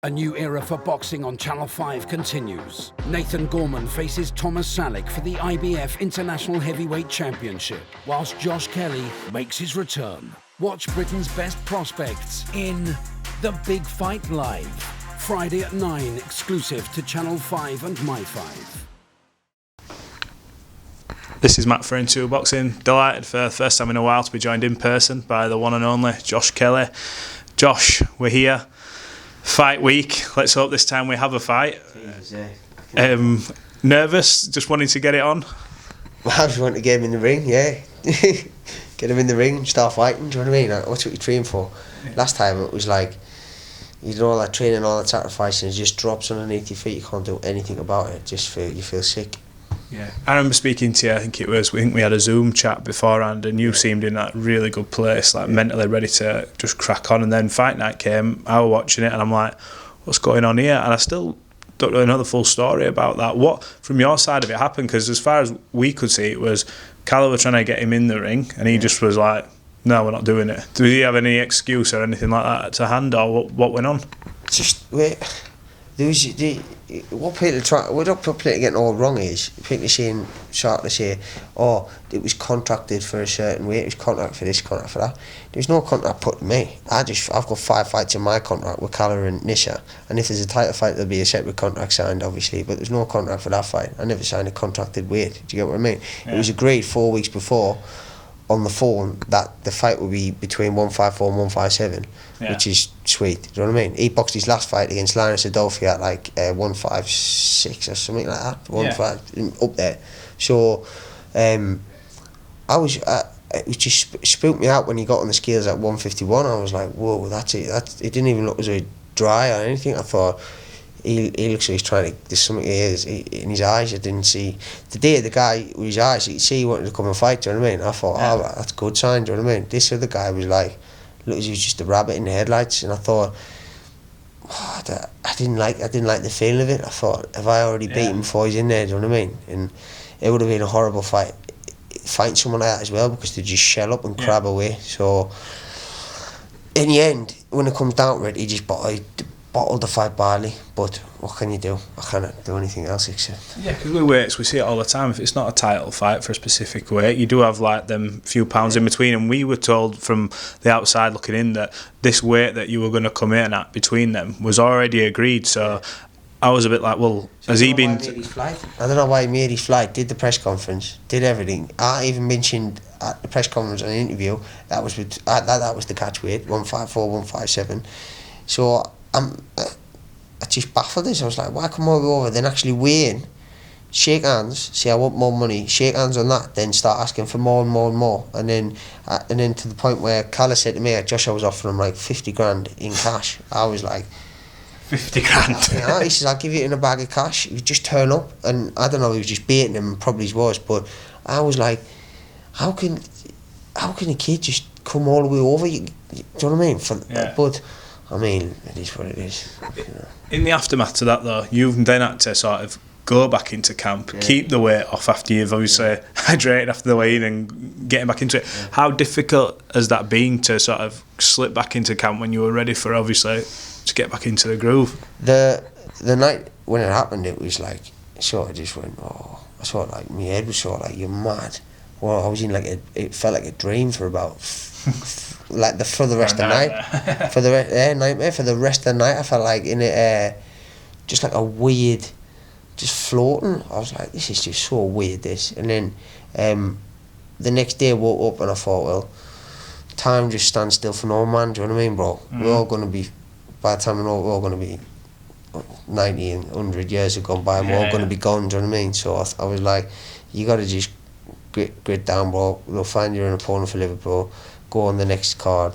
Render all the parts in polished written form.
A new era for boxing on Channel 5 continues. Nathan Gorman faces Thomas Salick for the IBF International Heavyweight Championship, whilst Josh Kelly makes his return. Watch Britain's best prospects in The Big Fight Live. Friday at 9, exclusive to Channel 5 and My5. This is Matt for Into Boxing. Delighted for the first time in a while to be joined in person by the one and only Josh Kelly. Josh, we're here. Fight week. Let's hope this time we have a fight. Nervous? Just wanting to get it on? Well, I just want to get him in the ring, yeah. Get him in the ring and start fighting, do you know what I mean? Like, that's what you train for. Last time it was like, you do all that training, all that sacrificing, it just drops underneath your feet, you can't do anything about it, you feel sick. Yeah, I remember speaking to you. I think we had a Zoom chat beforehand, and you seemed in that really good place, like mentally ready to just crack on. And then fight night came, I was watching it, and I'm like, what's going on here? And I still don't really know the full story about that. What, from your side of it, happened? Because as far as we could see, it was Callum were trying to get him in the ring, and he just was like, no, we're not doing it. Did he have any excuse or anything like that to hand, or what went on? Just wait. What people getting all wrong is people saying, shortly say, oh, it was contracted for a certain way, it was contract for this, contract for that. There's no contract put to me. I've got 5 fights in my contract with Callum and Nisha, and if there's a title fight there'll be a separate contract signed, obviously, but there's no contract for that fight. I never signed a contracted weight. Do you get what I mean? Yeah. It was agreed 4 weeks before on the phone that the fight would be between 154 and 157, which is sweet. Do you know what I mean? He boxed his last fight against Linus Adolphi at like 156 or something like that, 155 up there. So it just spooked me out when he got on the scales at 151. I was like, whoa, that's it. It didn't even look as though dry or anything. I thought, he looks like he's trying to, there's something in his eyes I didn't see. The day the guy with his eyes, you could see he wanted to come and fight, do you know what I mean? I thought, oh, that's a good sign, do you know what I mean? This other guy was like, looked as he was just a rabbit in the headlights, and I thought, oh, I didn't like the feeling of it. I thought, have I already beat him before he's in there, do you know what I mean? And it would have been a horrible fight, fighting someone like that as well, because they just shell up and crab away. So, in the end, when it comes down to it, he just bottled the fight badly, but what can you do? I cannot do anything else except... Yeah, because with weights, we see it all the time. If it's not a title fight for a specific weight, you do have like them few pounds in between, and we were told from the outside looking in that this weight that you were going to come in at between them was already agreed, so I was a bit like, well, has he been... I don't know why he made his flight, did the press conference, did everything. I even mentioned at the press conference on the interview, that was the catch weight, 154, 157. So I just baffled us. I was like, why come all the way over, then actually weigh in, shake hands, say I want more money, shake hands on that, then start asking for more and more and more, and then to the point where Calla said to me, Josh, I was offering him like 50 grand in cash. I was like, 50 grand? He says, I'll give you it in a bag of cash, you just turn up. And I don't know, he was just baiting him, probably was, but I was like, how can a kid just come all the way over? Do you know what I mean? But I mean, it is what it is. You know. In the aftermath of that, though, you've then had to sort of go back into camp, keep the weight off after you've obviously hydrated after the weigh-in and getting back into it. Yeah. How difficult has that been to sort of slip back into camp when you were ready for, obviously, to get back into the groove? The night when it happened, it was like, I just went, oh, I sort of like, my head was sort of like, you're mad. Well, I was in like, it felt like a dream for about... like for the rest of the night, nightmare for the rest of the night. I felt like in it, just like a weird, just floating. I was like, this is just so weird, this. And then the next day I woke up and I thought, well, time just stands still for no man. Do you know what I mean, bro? We're all going to be, by the time we know, we're all going to be 90 and 100 years have gone by, and we're all going to be gone. Do you know what I mean? So I was like, you got to just grit down, bro. They'll find you an opponent for Liverpool, go on the next card,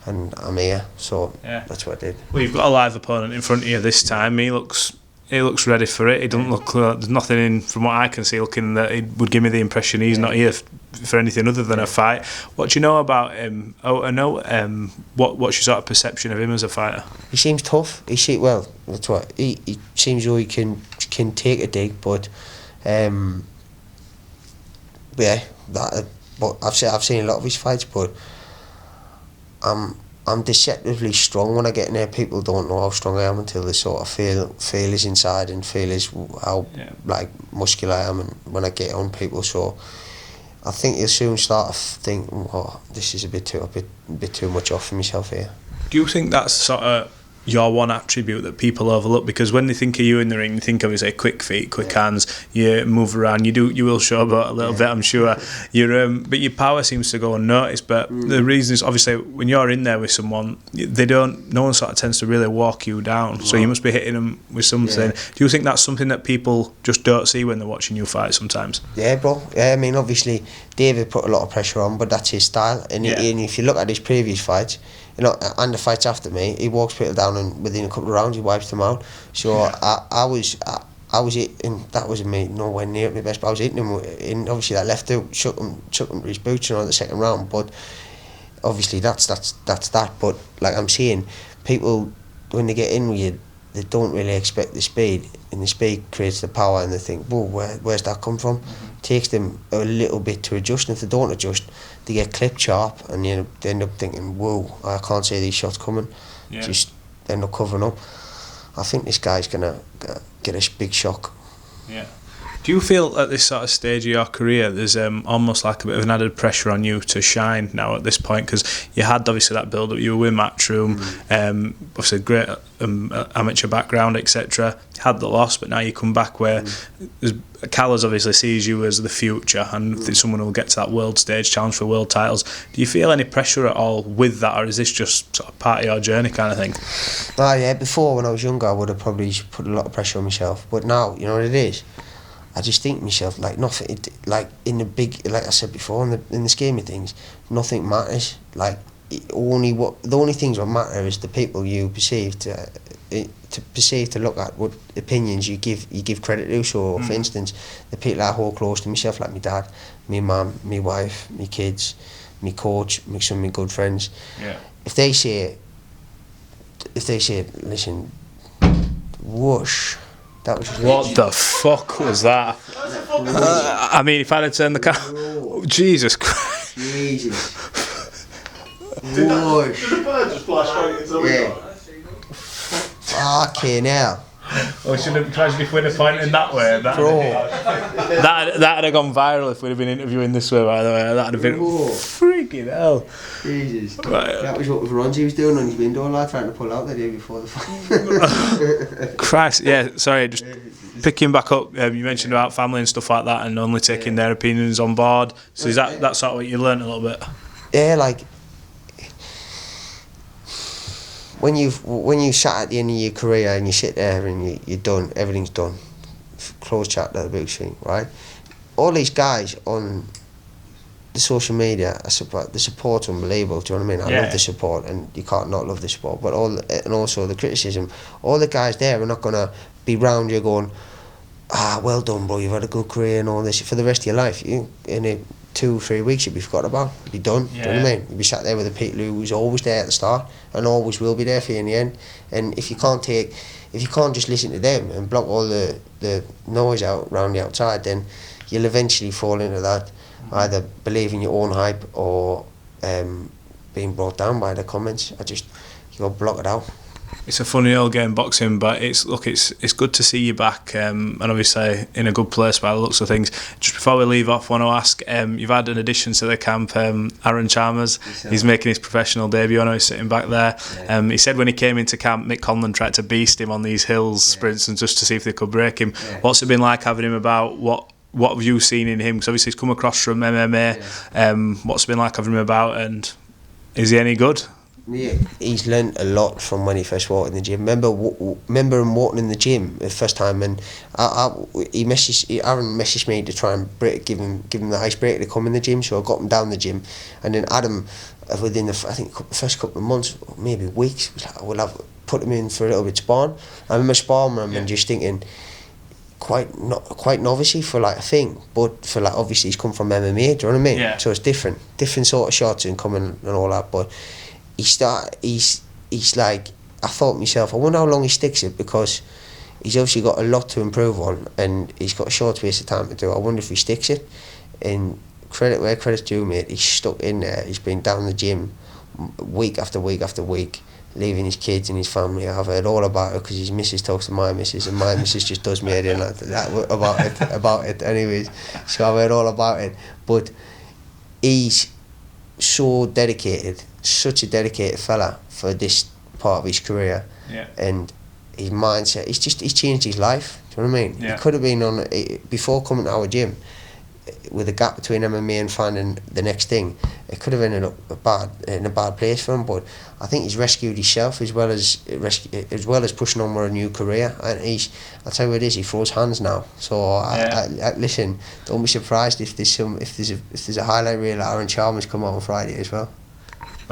and I'm here. So that's what I did. Well, you've got a live opponent in front of you this time. He looks ready for it. He doesn't look, there's nothing in, from what I can see, looking that he would give me the impression he's not here for anything other than a fight. What do you know about him? What's your sort of perception of him as a fighter? He seems tough. He seems though he can take a dig, but but I've seen a lot of his fights, but I'm I'm deceptively strong when I get in there. People don't know how strong I am until they sort of feel is inside and feel is how like muscular I am, and when I get on people. So I think you'll soon start to think, oh, this is a bit too much off for myself here. Do you think that's sort of your one attribute that people overlook? Because when they think of you in the ring, they think of, say, quick feet, quick hands, you move around, you will show about a little bit, I'm sure. But your power seems to go unnoticed. But the reason is, obviously, when you're in there with someone, no one sort of tends to really walk you down. So you must be hitting them with something. Yeah. Do you think that's something that people just don't see when they're watching you fight sometimes? Yeah, bro. Yeah, I mean, obviously, David put a lot of pressure on, but that's his style. And if you look at his previous fights, and the fights after me, he walks people down, and within a couple of rounds he wipes them out. So I was hitting, that wasn't me nowhere near at my best, but I was hitting him in, obviously that left hook, chuck him to his boots the second round. But obviously that's that. But like I'm saying, people when they get in with you, they don't really expect the speed, and the speed creates the power, and they think, whoa, where's that come from? Takes them a little bit to adjust, and if they don't adjust, they get clipped sharp, and they end up thinking, whoa, I can't see these shots coming. Just end up covering up. I think this guy's gonna get a big shock. Yeah. Do you feel at this sort of stage of your career there's almost like a bit of an added pressure on you to shine now at this point? Because you had obviously that build up, you were with Matchroom, obviously great amateur background, etc. You had the loss, but now you come back where Callas obviously sees you as the future, and someone who will get to that world stage, challenge for world titles. Do you feel any pressure at all with that, or is this just sort of part of your journey kind of thing? Yeah, before when I was younger I would have probably put a lot of pressure on myself, but now, you know what it is? I just think to myself, like nothing, like in the big, like I said before, in the scheme of things, nothing matters. Like the only things that matter is the people you perceive to look at, what opinions you give credit to. So, for instance, the people I hold close to myself, like my dad, my mum, my wife, my kids, my coach, some of my good friends. Yeah. If they say, listen, whoosh. What the fuck was that? I mean, if I had turned the camera, Jesus Christ! Jesus. Did the bird just flash straight into the window? Fucking hell. Oh, should have tragedy if we'd have pointed that way. That'd have gone viral if we'd have been interviewing this way, by the way. That'd have been freaking hell. Jesus. Right. That was what Ronzi was doing on his window lad, trying to pull out the day before the fight. Christ, yeah, sorry, just picking back up, you mentioned about family and stuff like that, and only taking their opinions on board. So is that sort of what you learned a little bit? Yeah, like when you sat at the end of your career and you sit there and you're done, everything's done, closed chapter, the big thing, right? All these guys on the social media, the support's unbelievable. Do you know what I mean? I love the support, and you can't not love the support. But and also the criticism. All the guys there are not gonna be round you going, well done, bro. You've had a good career and all this for the rest of your life. In 2-3 weeks, you'll be forgot about. You'll be done. Do you know what I mean? You'll be sat there with the people who was always there at the start and always will be there for you in the end. And if you can't just listen to them and block all the noise out around the outside, then you'll eventually fall into that, either believing your own hype or being brought down by the comments. You got to block it out. It's a funny old game, boxing, but it's good to see you back, and obviously in a good place by the looks of things. Just before we leave off, I want to ask, you've had an addition to the camp, Aaron Chalmers. He's making his professional debut. I know he's sitting back there. He said when he came into camp, Mick Conlon tried to beast him on these hills sprints and just to see if they could break him. What's it been like having him about? What have you seen in him? Because obviously he's come across from MMA. What's it been like having him about, and is he any good? Yeah, he's learnt a lot from when he first walked in the gym. Remember him walking in the gym the first time, and Aaron messaged me to try and give him the icebreaker to come in the gym. So I got him down the gym, and then Adam, within the first couple of months, maybe weeks, was like, we'll have put him in for a little bit of sparring. I remember sparring with him and just thinking, quite novice for like a thing, but for like obviously he's come from MMA. Do you know what I mean? Yeah. So it's different sort of shots and coming and all that, but. He's like, I thought to myself, I wonder how long he sticks it, because he's obviously got a lot to improve on and he's got a short space of time to do. I wonder if he sticks it. And credit where credit's due, mate. He's stuck in there. He's been down the gym week after week after week, leaving his kids and his family. I've heard all about it because his missus talks to my missus, and my missus just does me head in like that about it anyways. So I've heard all about it. But he's so dedicated, such a dedicated fella for this part of his career. Yeah. And his mindset, he's changed his life. Do you know what I mean? Yeah. He could have been on, before coming to our gym, with a gap between MMA and finding the next thing, it could have ended up in a bad place for him. But I think he's rescued himself as well as pushing on with a new career. And I'll tell you what it is, he throws hands now. So I listen, don't be surprised if there's a highlight reel of Aaron Chalmers come out on Friday as well.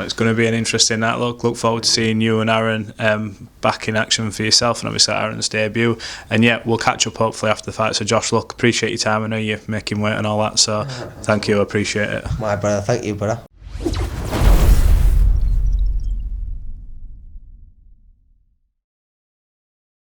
It's going to be an interesting look forward to seeing you and Aaron back in action for yourself, and obviously Aaron's debut. And yeah, we'll catch up hopefully after the fight. So Josh, look, appreciate your time. I know you're making weight and all that, so thank you, I appreciate it. My brother, thank you, brother.